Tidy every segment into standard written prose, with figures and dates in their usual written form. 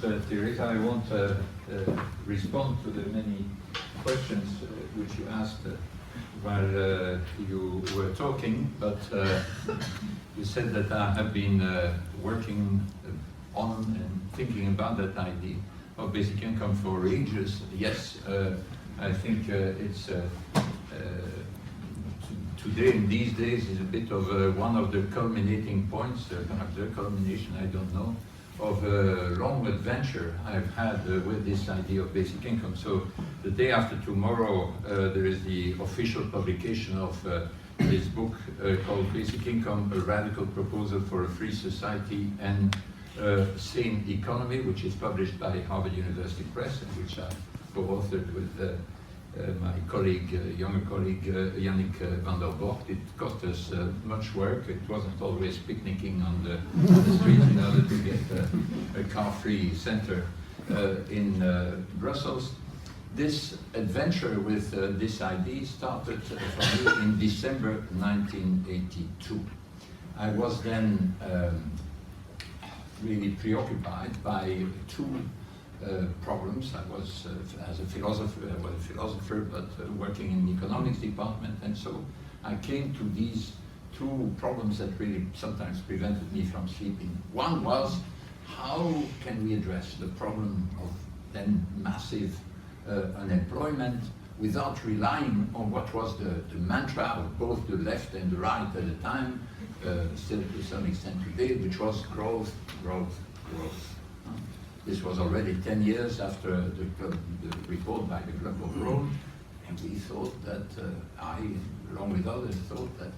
Theresa. I won't respond to the many questions which you asked while you were talking, but you said that I have been working on and thinking about that idea of basic income for ages. Yes, I think it's today, in these days, is a bit of one of the culminating points, perhaps the culmination, I don't know, of a long adventure I've had with this idea of basic income. So the day after tomorrow, there is the official publication of this book called Basic Income, A Radical Proposal for a Free Society and Sane Economy, which is published by Harvard University Press, and which I co-authored with my colleague, younger colleague, Yannick van der Voort. It cost us much work. It wasn't always picnicking on the streets in order to get a car-free center in Brussels. This adventure with this idea started for me in December 1982. I was then really preoccupied by two problems. I was, as a philosopher, but working in the economics department, and so I came to these two problems that really sometimes prevented me from sleeping. One was, how can we address the problem of then massive unemployment without relying on what was the mantra of both the left and the right at the time, still to some extent today, which was growth, growth, growth. This was already 10 years after the report by the Club of Rome, and we thought that, I, along with others, thought that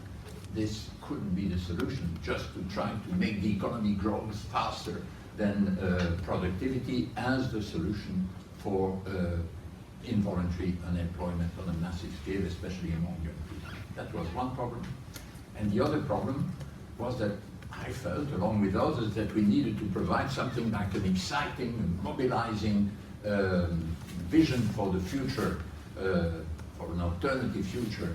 this couldn't be the solution, just to try to make the economy grow faster than productivity as the solution for involuntary unemployment on a massive scale, especially among young people. That was one problem. And the other problem was that I felt, along with others, that we needed to provide something like an exciting and mobilizing vision for the future, for an alternative future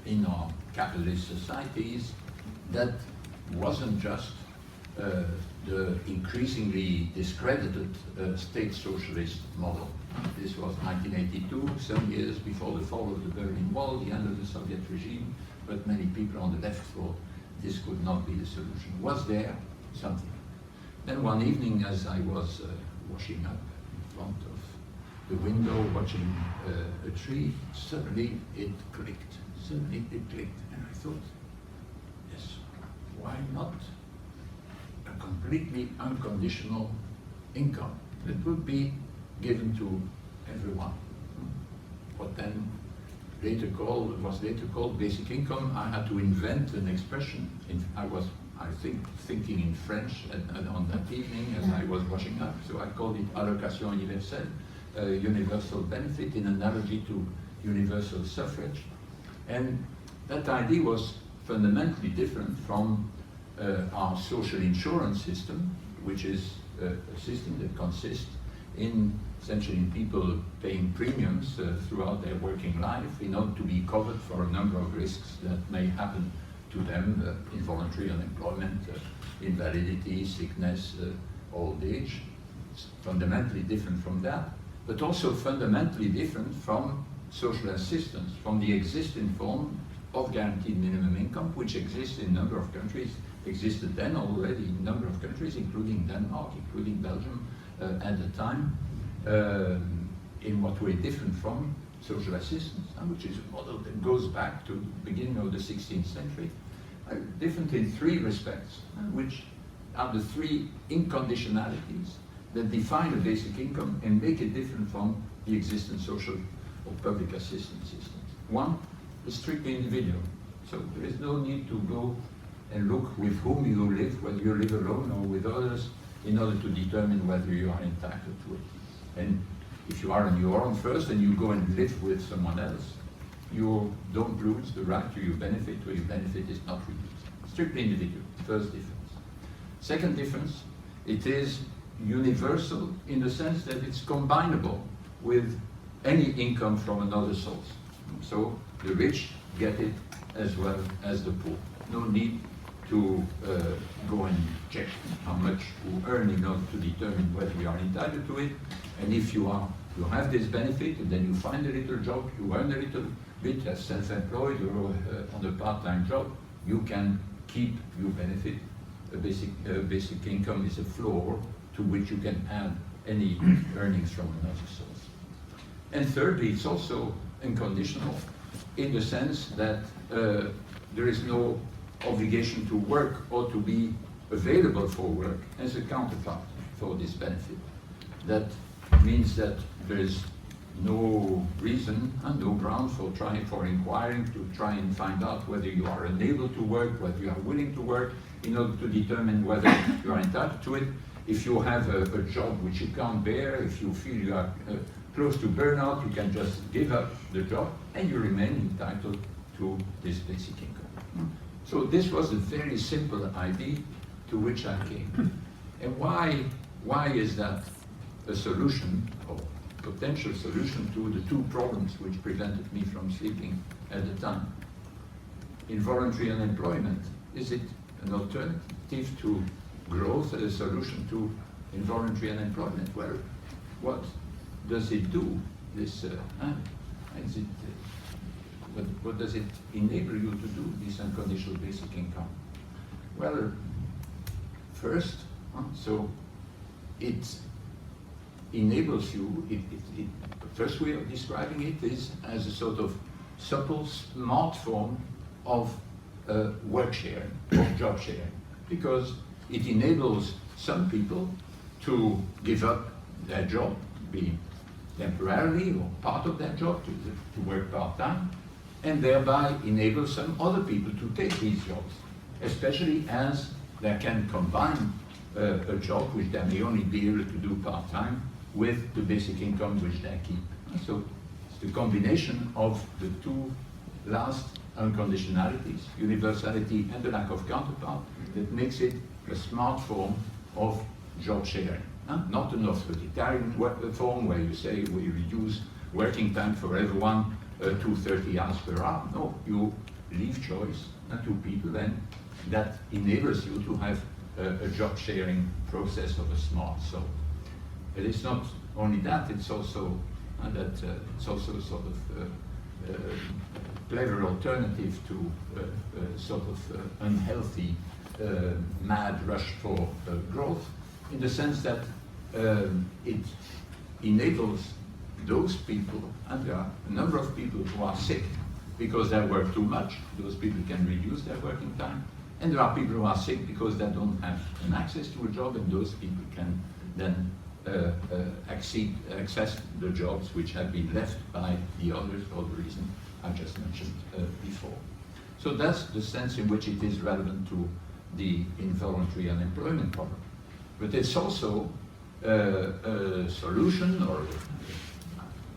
in our capitalist societies that wasn't just the increasingly discredited state socialist model. This was 1982, some years before the fall of the Berlin Wall, the end of the Soviet regime, but many people on the left thought this could not be the solution. Was there something? Then one evening, as I was washing up in front of the window, watching a tree, suddenly it clicked. Suddenly it clicked, and I thought, yes, why not a completely unconditional income that would be given to everyone? What then was later called basic income. I had to invent an expression. I was, I think, thinking in French on that evening as I was washing up, so I called it allocation universelle, universal benefit, in analogy to universal suffrage. And that idea was fundamentally different from our social insurance system, which is a system that consists in essentially in people paying premiums throughout their working life in order to be covered for a number of risks that may happen to them, involuntary unemployment, invalidity, sickness, old age. It's fundamentally different from that, but also fundamentally different from social assistance, from the existing form of guaranteed minimum income, which exists in a number of countries, existed then already in a number of countries, including Denmark, including Belgium at the time. In what way different from social assistance, which is a model that goes back to the beginning of the 16th century. Different in three respects, which are the three inconditionalities that define a basic income and make it different from the existing social or public assistance systems. One is strictly individual, so there is no need to go and look with whom you live, whether you live alone or with others, in order to determine whether you are entitled to it. And if you are on your own first and you go and live with someone else, you don't lose the right to your benefit, or your benefit is not reduced. Strictly individual, first difference. Second difference, it is universal in the sense that it's combinable with any income from another source. So the rich get it as well as the poor. No need to go and check how much you earn in order to determine whether you are entitled to it. And if you have this benefit, and then you find a little job, you earn a little bit as self-employed or on a part-time job, you can keep your benefit. A basic income is a floor to which you can add any earnings from another source. And thirdly, it's also unconditional in the sense that there is no obligation to work or to be available for work as a counterpart for this benefit. That means that there is no reason and no ground for inquiring to try and find out whether you are unable to work, whether you are willing to work, in order to determine whether you are entitled to it. If you have a job which you can't bear, if you feel you are close to burnout, you can just give up the job and you remain entitled to this basic income. So this was a very simple idea to which I came. And why is that a solution, or potential solution to the two problems which prevented me from sleeping at the time? Involuntary unemployment, is it an alternative to growth as a solution to involuntary unemployment? Well, what does it do? What does it enable you to do, this unconditional basic income? Well, first, so it enables you, the first way of describing it is as a sort of supple, smart form of work sharing, of job sharing, because it enables some people to give up their job, be temporarily or part of their job, to work part-time, and thereby enable some other people to take these jobs, especially as they can combine a job which they may only be able to do part-time with the basic income which they keep. So it's the combination of the two last unconditionalities, universality and the lack of counterpart, that makes it a smart form of job sharing. Not an authoritarian form where you say we reduce working time for everyone to 30 hours per hour. No, you leave choice to people, and that enables you to have a job sharing process of a smart sort. But it's not only that, it's also it's also a sort of clever alternative to sort of unhealthy mad rush for growth, in the sense that it enables those people, and there are a number of people who are sick because they work too much. Those people can reduce their working time. And there are people who are sick because they don't have an access to a job, and those people can then access the jobs which have been left by the others for the reason I just mentioned before. So that's the sense in which it is relevant to the involuntary unemployment problem. But it's also a solution, or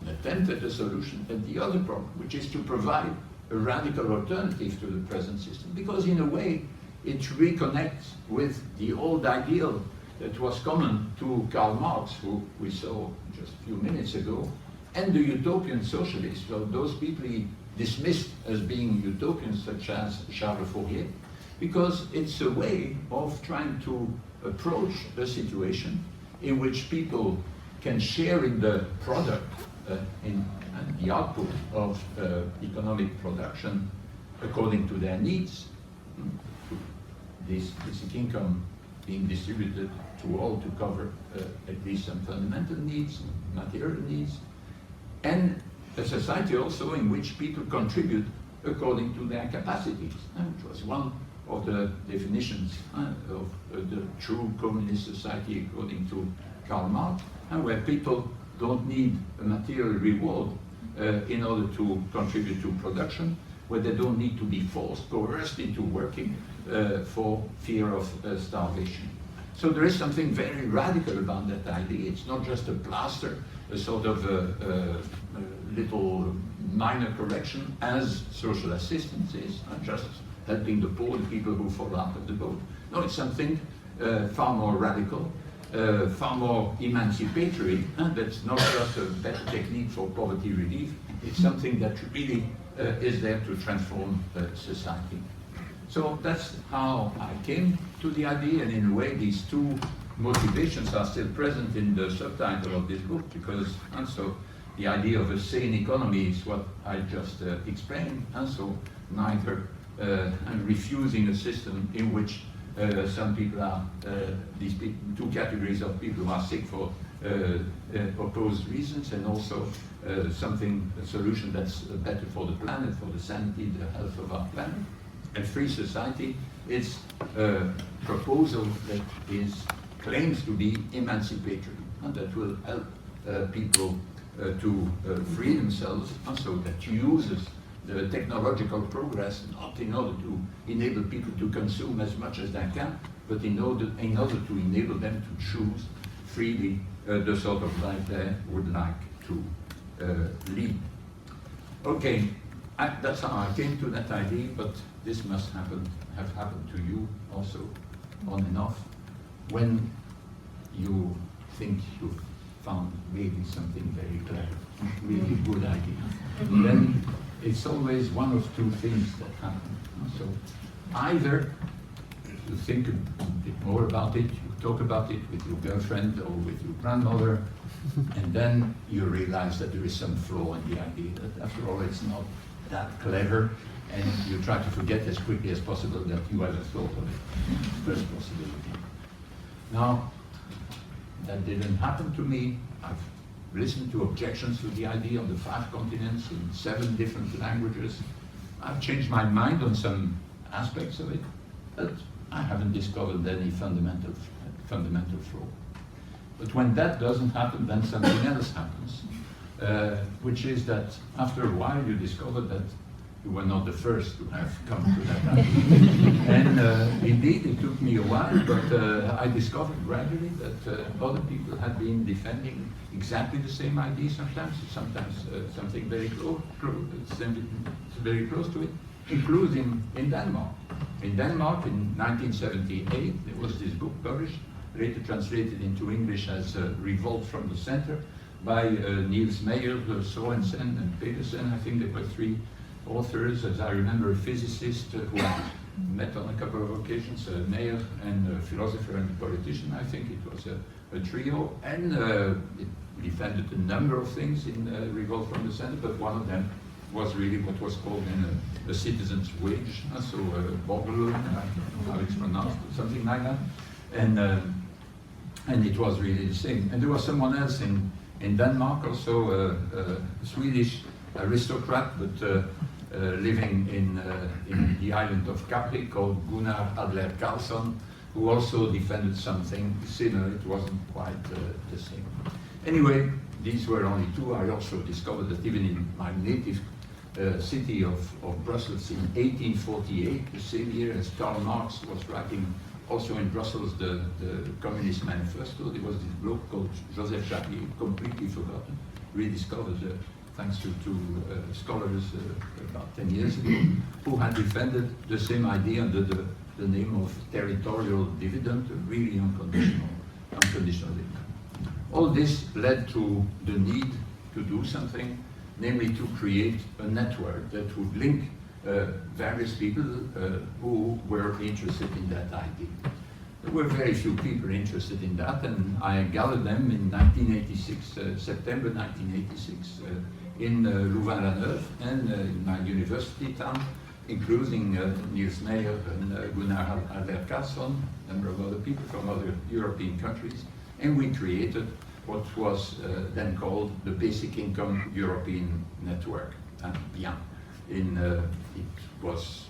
an attempt at a solution at the other problem, which is to provide a radical alternative to the present system, because in a way it reconnects with the old ideal that was common to Karl Marx, who we saw just a few minutes ago, and the utopian socialists, so those people he dismissed as being utopians, such as Charles Fourier, because it's a way of trying to approach a situation in which people can share in the product, in the output of economic production according to their needs. This basic income being distributed to all to cover at least some fundamental needs, material needs, and a society also in which people contribute according to their capacities, which was one of the definitions of the true communist society according to Karl Marx, where people don't need a material reward in order to contribute to production, where they don't need to be forced, coerced into working for fear of starvation. So there is something very radical about that idea. It's not just a plaster, a sort of a little minor correction, as social assistance is, just helping the poor, the people who fall out of the boat. No, it's something far more radical, far more emancipatory, and that's not just a better technique for poverty relief. It's something that really is there to transform society. So that's how I came to the idea, and in a way these two motivations are still present in the subtitle of this book, because also the idea of a sane economy is what I just explained, and so neither I'm refusing a system in which some people are, these two categories of people who are sick for opposed reasons, and also a solution that's better for the planet, for the sanity, the health of our planet. And free society is a proposal that claims to be emancipatory, and that will help people to free themselves, and so that uses the technological progress not in order to enable people to consume as much as they can, but in order to enable them to choose freely the sort of life they would like to lead. Okay, that's how I came to that idea, but this must have happened to you also on and off. When you think you've found really something very clever, really good idea, then it's always one of two things that happen. So either you think a bit more about it, you talk about it with your girlfriend or with your grandmother, and then you realize that there is some flaw in the idea, that after all it's not that clever, and you try to forget as quickly as possible that you ever thought of it. First possibility. Now, that didn't happen to me. I've listened to objections to the idea on the 5 continents in 7 different languages. I've changed my mind on some aspects of it, but I haven't discovered any fundamental flaw. But when that doesn't happen, then something else happens, which is that after a while you discover that you were not the first to have come to that idea. And indeed, it took me a while, but I discovered gradually that other people had been defending exactly the same idea sometimes something very close to it, including in Denmark. In Denmark, in 1978, there was this book published, later translated into English as Revolt from the Center, by Niels Meyer, Sorensen, and Pedersen. I think there were 3 authors, as I remember, a physicist who I met on a couple of occasions, Meyer, and a philosopher and a politician. I think it was a trio, and it defended a number of things in Revolt from the Center, but one of them was really what was called a citizen's wage, so Vogel, I don't know how it's pronounced, something like that, and it was really the same. And there was someone else in Denmark, also a Swedish aristocrat, but living in the island of Capri, called Gunnar Adler Karlsson, who also defended something similar. It wasn't quite the same. Anyway, these were only 2. I also discovered that even in my native city of Brussels in 1848, the same year as Karl Marx was writing also in Brussels the Communist Manifesto, there was this bloke called Joseph Chartier, completely forgotten, rediscovered thanks to 2 scholars about 10 years ago, who had defended the same idea under the name of territorial dividend, really unconditional income. All this led to the need to do something, namely to create a network that would link various people who were interested in that idea. There were very few people interested in that, and I gathered them in 1986, September 1986, in Leuven and in my university town, including Niels Meyer and Gunnar Adler Karlsson, a number of other people from other European countries, and we created what was then called the Basic Income European Network, BIEN. It was,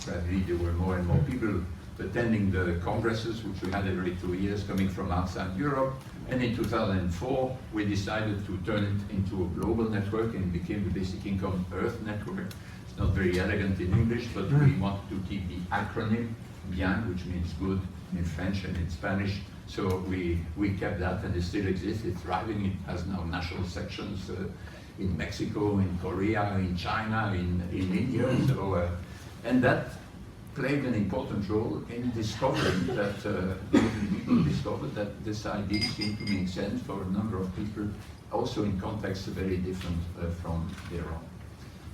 gradually there were more and more people attending the congresses, which we had every 2 years, coming from outside Europe. And in 2004, we decided to turn it into a global network, and it became the Basic Income Earth Network. It's not very elegant in English, but we wanted to keep the acronym BIEN, which means good in French and in Spanish. So we kept that, and it still exists. It's thriving. It has now national sections in Mexico, in Korea, in China, in India. So, and that played an important role in discovering that people discovered that this idea seemed to make sense for a number of people, also in contexts very different from their own.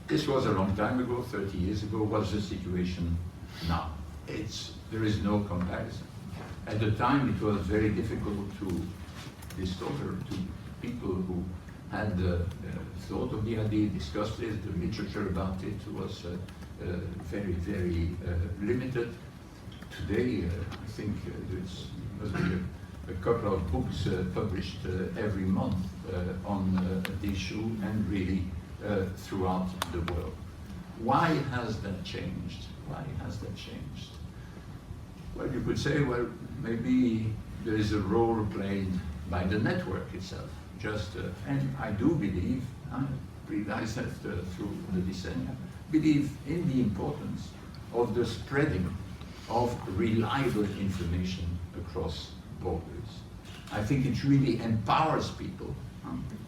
This was a long time ago, 30 years ago. What's the situation now. There is no comparison. At the time, it was very difficult to discover to people who had thought of the idea, discussed it. The literature about it was very, very limited. Today, I think there's must be a couple of books published every month on the issue, and really throughout the world. Why has that changed? Why has that changed? Well, you could say, well, maybe there is a role played by the network itself. And I do believe, I realize that through the decennia, believe in the importance of the spreading of reliable information across borders. I think it really empowers people,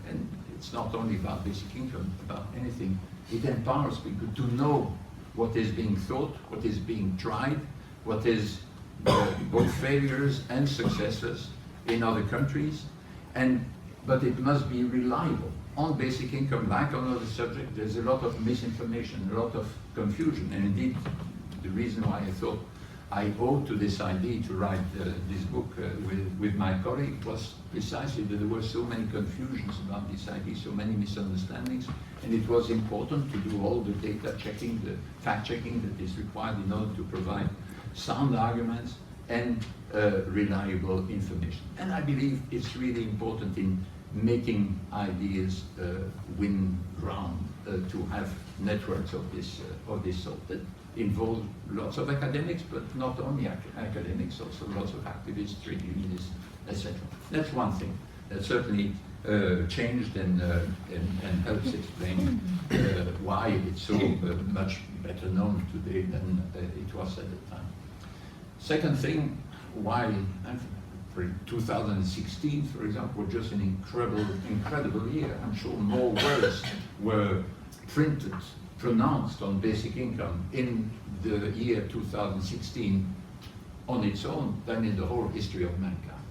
and it's not only about basic income, about anything. It empowers people to know what is being thought, what is being tried, what is both failures and successes in other countries, but it must be reliable. On basic income, like on other subjects, there's a lot of misinformation, a lot of confusion, and indeed, the reason why I thought I owe to this idea to write this book with my colleague was precisely that there were so many confusions about this idea, so many misunderstandings, and it was important to do all the data checking, the fact checking that is required in order to provide sound arguments and reliable information. And I believe it's really important in making ideas win ground, to have networks of this sort that involve lots of academics, but not only academics, also lots of activists, trade unionists, etc. That's one thing that certainly changed and helps explain why it's so much better known today than it was at the time. Second thing, why for 2016, for example, was just an incredible year. I'm sure more words were pronounced on basic income in the year 2016 on its own than in the whole history of mankind.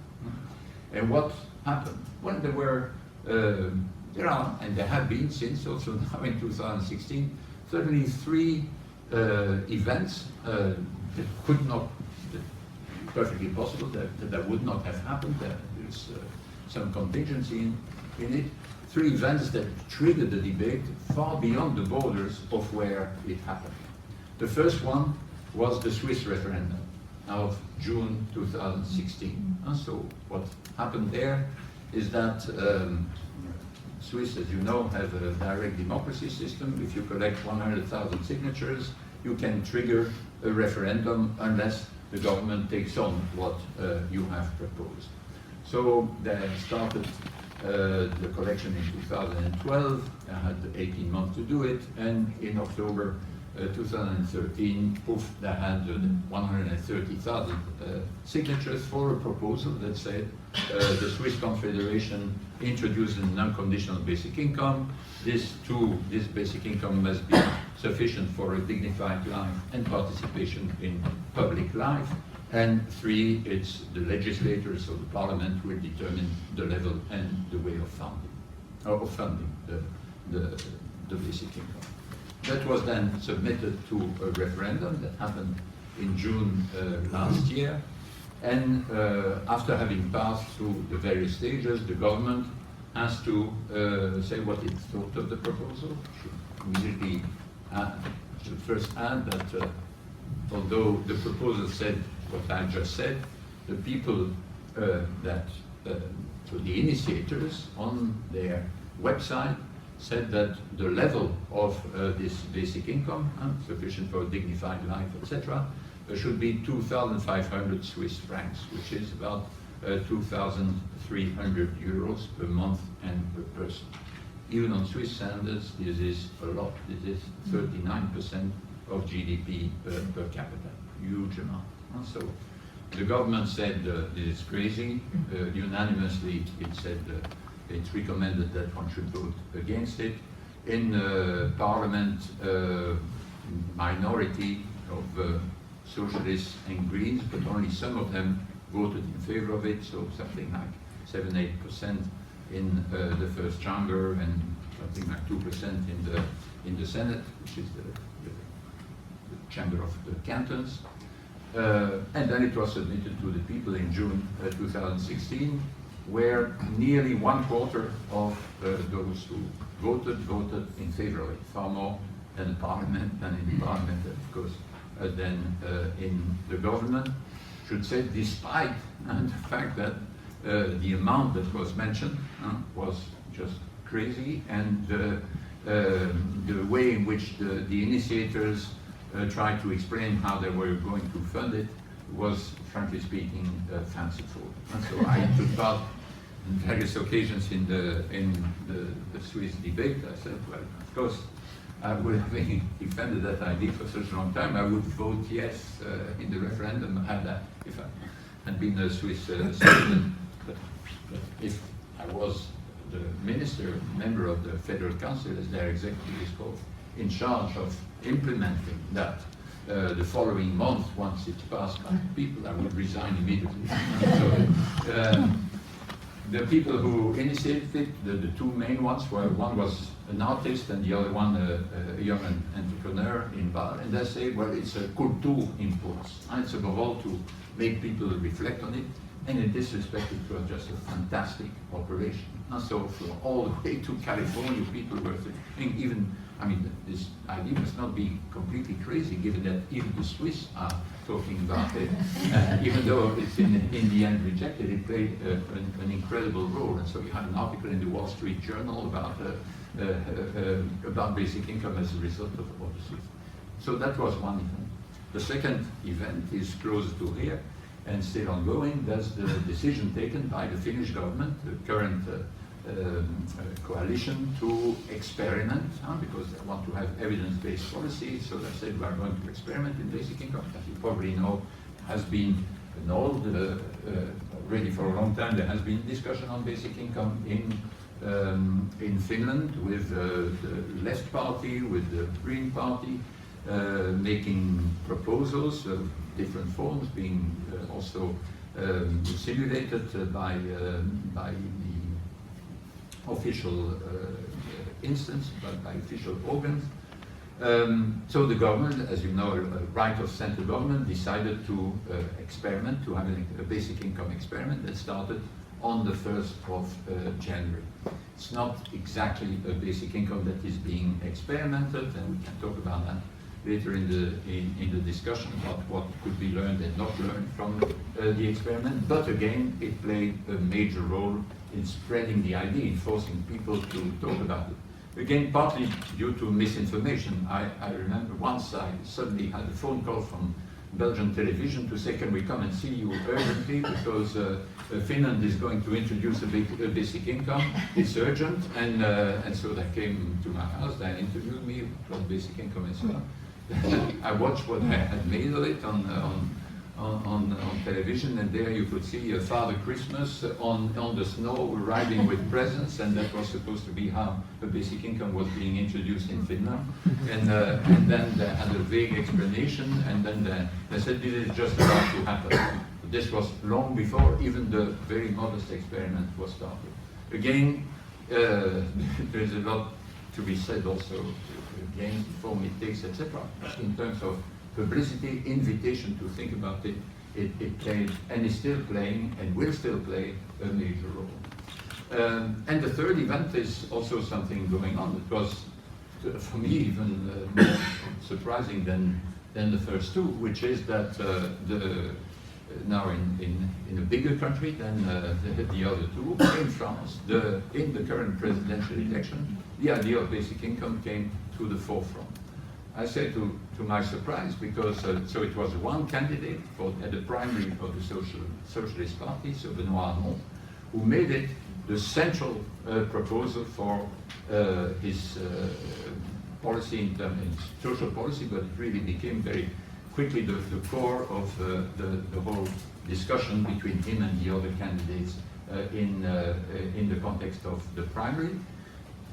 And what happened? Well, there are, and there have been since also now in 2016, certainly three events that could not, perfectly possible, that would not have happened. There's some contingency in it. Three events that triggered the debate far beyond the borders of where it happened. The first one was the Swiss referendum of June 2016. And so what happened there is that Swiss, as you know, have a direct democracy system. If you collect 100,000 signatures, you can trigger a referendum unless the government takes on what you have proposed. So they started the collection in 2012. I had 18 months to do it, and in October 2013, poof, they had 130,000 signatures for a proposal that said the Swiss Confederation introduced an unconditional basic income. This basic income must be sufficient for a dignified life and participation in public life. And three, it's the legislators or the parliament will determine the level and the way of funding the basic income. That was then submitted to a referendum that happened in June last year. And after having passed through the various stages, the government has to say what it thought of the proposal. Should first add that although the proposal said what I just said, the people so the initiators on their website said that the level of this basic income, sufficient for a dignified life, etc., should be 2,500 Swiss francs, which is about 2,300 euros per month and per person. Even on Swiss standards, this is a lot. This is 39% of GDP per capita. Huge amount. So the government said this is crazy. Unanimously, it said it's recommended that one should vote against it. In Parliament, minority of socialists and Greens, but only some of them voted in favor of it, so something like 7-8% in the first chamber and something like 2% in the Senate, which is Chamber of the Cantons. And then it was submitted to the people in June 2016, where nearly 1/4 of those who voted in favor of it, far more than the parliament, and in the parliament, of course, than in the government. Should say, despite the fact that the amount that was mentioned was just crazy, and the way in which the initiators tried to explain how they were going to fund it was, frankly speaking, fanciful. And so I took part on various occasions in the Swiss debate. I said, well, of course, I would have defended that idea for such a long time. I would vote yes in the referendum had that, if I had been a Swiss citizen. But if I was the minister, member of the Federal Council, as their executive is called, in charge of implementing that the following month, once it's passed by people, I would resign immediately. So, the people who initiated it, the two main ones, were one was an artist and the other one a young entrepreneur in Bar. And they say, well, it's a Kulturimpuls. It's above all to make people reflect on it. And in this respect, it was just a fantastic operation. And so from all the way to California, people were thinking, even, I mean, this idea must not be completely crazy, given that even the Swiss are talking about it. Even though it's in the end rejected, it played an incredible role. And so we had an article in the Wall Street Journal about basic income as a result of the Swiss. So that was one event. The second event is closer to here and still ongoing. That's the decision taken by the Finnish government, the current coalition, to experiment, because they want to have evidence-based policy. So they said we are going to experiment in basic income. As you probably know, has been annulled already for a long time. There has been discussion on basic income in Finland with the Left Party, with the Green Party, making proposals of different forms, being also simulated by the official instance, but by official organs. So the government, as you know, right of center government, decided to experiment, to have a basic income experiment that started on the 1st of January. It's not exactly a basic income that is being experimented, and we can talk about that later in the discussion about what could be learned and not learned from the experiment. But again, it played a major role in spreading the idea, in forcing people to talk about it. Again, partly due to misinformation. I remember once I suddenly had a phone call from Belgian television to say, can we come and see you urgently, because Finland is going to introduce a basic income, it's urgent. And so they came to my house, they interviewed me about basic income and so on. I watched what I had made of it on television, and there you could see Father Christmas on the snow riding with presents, and that was supposed to be how the basic income was being introduced in Finland. And then they had a vague explanation, and then they said this is just about to happen. But this was long before even the very modest experiment was started. Again, there is a lot to be said also, again, form it takes, etc. In terms of publicity, invitation to think about it, it played and is still playing and will still play a major role. And the third event is also something going on. It was, for me, even more surprising than the first two, which is that now in a bigger country than the other two, in France, in the current presidential election, the idea of basic income came to the forefront. I say to my surprise, because so it was one candidate at the primary of the Socialist Party, so Benoît Hamon, who made it the central proposal for his policy in terms of social policy, but it really became very quickly the core of the whole discussion between him and the other candidates in the context of the primary.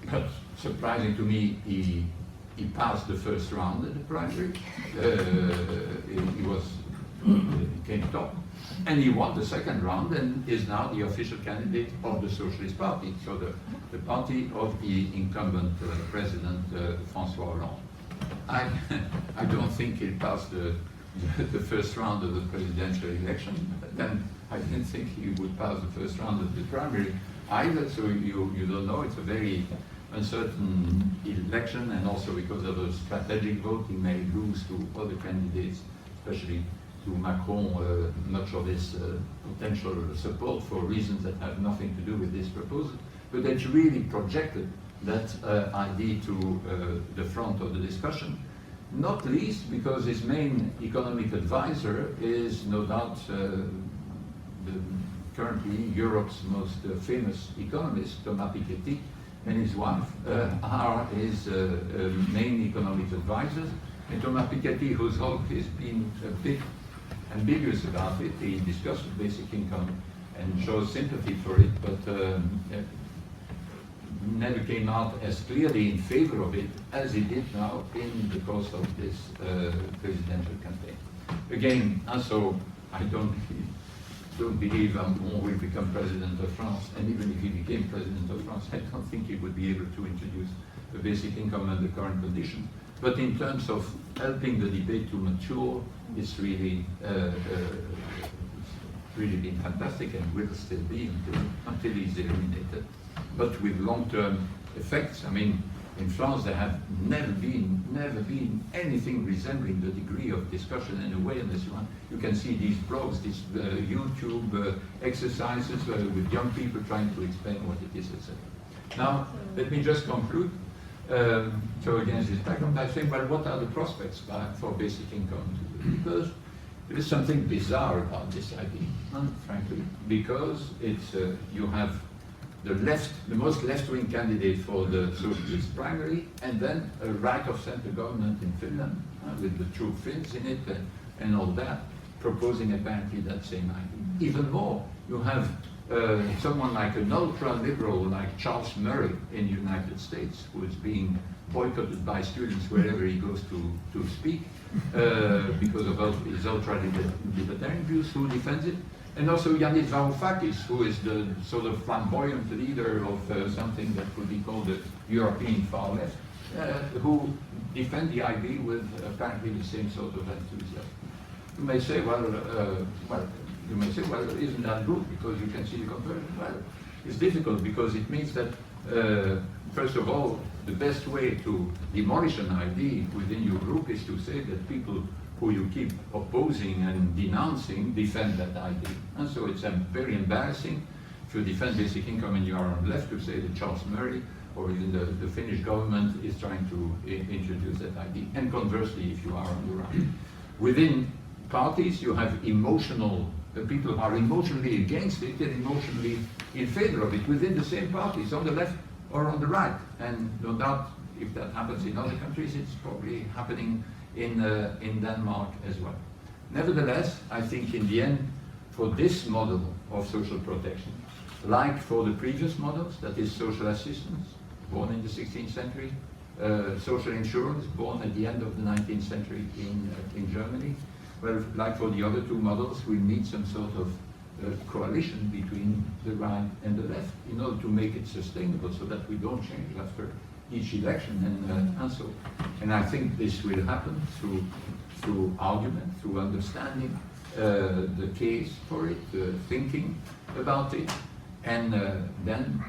But surprising to me, he passed the first round at the primary. He came top, and he won the second round and is now the official candidate of the Socialist Party, so the party of the incumbent president François Hollande. I don't think he'll pass the first round of the presidential election. Then I didn't think he would pass the first round of the primary either, so you don't know. It's a very uncertain election, and also because of a strategic vote, he may lose to other candidates, especially to Macron, much of his potential support for reasons that have nothing to do with this proposal. But it's really projected that idea to the front of the discussion, not least because his main economic advisor is no doubt currently Europe's most famous economist, Thomas Piketty, and his wife are his main economic advisors. And Thomas Piketty, who's always been a bit ambiguous about it, he discussed basic income and shows sympathy for it, but never came out as clearly in favor of it as he did now in the course of this presidential campaign. Again, also, I don't believe Macron will become president of France, and even if he became president of France, I don't think he would be able to introduce the basic income under current conditions. But in terms of helping the debate to mature, it's really been fantastic, and will still be until he's eliminated. But with long-term effects. I mean, in France there have never been anything resembling the degree of discussion and awareness. You can see these blogs, these YouTube exercises with young people trying to explain what it is, etc. Now, let me just conclude. So against this background, I think, well, what are the prospects for basic income? Because there is something bizarre about this idea, frankly, because it's you have the most left-wing candidate for the socialist primary, and then a right-of-center government in Finland with the true Finns in it and all that, proposing apparently that same idea. Even more, you have someone like an ultra-liberal like Charles Murray in the United States, who is being boycotted by students wherever he goes to speak because of his ultra-libertarian views, who defends it. And also Yanis Varoufakis, who is the sort of flamboyant leader of something that could be called the European far left, who defend the idea with apparently the same sort of enthusiasm. You may say, well, isn't that good because you can see the conversion? Well, it's difficult because it means that, first of all, the best way to demolish an idea within your group is to say that people who you keep opposing and denouncing defend that idea. And so it's very embarrassing if you defend basic income and you are on the left to say that Charles Murray or even the Finnish government is trying to introduce that idea. And conversely, if you are on the right. Within parties, you have emotional people who are emotionally against it and emotionally in favor of it within the same parties, on the left or on the right. And no doubt, if that happens in other countries, it's probably happening in Denmark as well. Nevertheless, I think in the end, for this model of social protection, like for the previous models, that is social assistance, born in the 16th century, social insurance, born at the end of the 19th century in Germany, well, like for the other two models, we need some sort of coalition between the right and the left in order to make it sustainable so that we don't change after each election and so. And I think this will happen through argument, through understanding the case for it, thinking about it, and then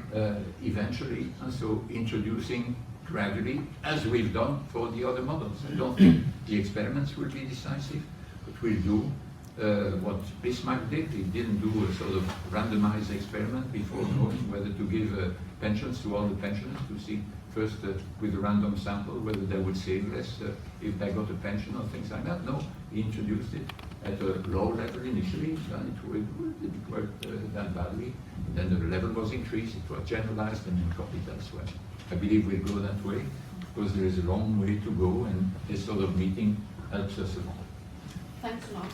eventually also introducing gradually, as we've done for the other models. I don't think the experiments will be decisive, but we'll do what Bismarck did. He didn't do a sort of randomized experiment before knowing whether to give pensions to all the pensioners to see first with a random sample whether they would save less if they got a pension or things like that. No, he introduced it at a low level initially, and it didn't work that badly. And then the level was increased, it was generalized, and then copied elsewhere. I believe we'll go that way because there is a long way to go, and this sort of meeting helps us a lot. Thanks a lot.